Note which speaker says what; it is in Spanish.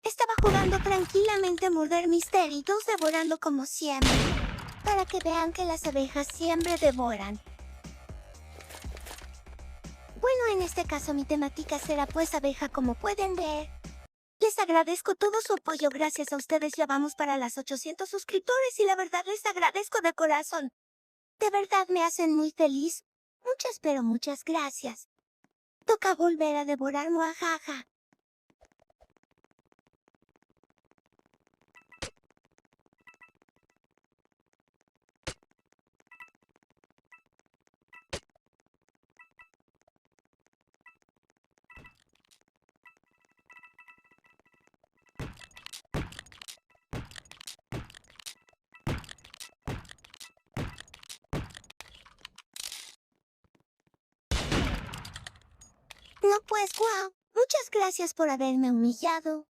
Speaker 1: Estaba jugando tranquilamente Murder Mystery 2 devorando como siempre. Para que vean que las abejas siempre devoran. Bueno, en este caso mi temática será pues abeja como pueden ver. Les agradezco todo su apoyo, gracias a ustedes ya vamos para las 800 suscriptores y la verdad les agradezco de corazón. De verdad me hacen muy feliz. Muchas pero muchas gracias. Toca volver a devorar muajaja. No pues, guau. Muchas gracias por haberme humillado.